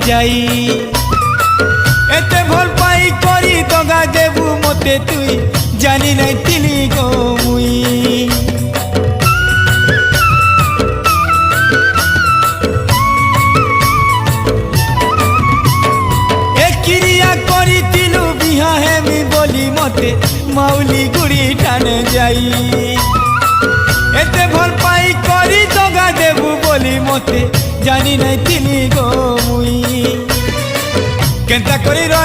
যাই এতে ভল পাই করি দগা দেবু মতে তুই জানি নাই তিলি গো মুই এ ক্রিয়া করিতিলু বিহা হেমি বলি মতে মাউলি গুড়ি টানে যাই এতে ভল পাই করি দগা দেবু বলি মতে জানি নাই তিলি গো মুই কেনতা করি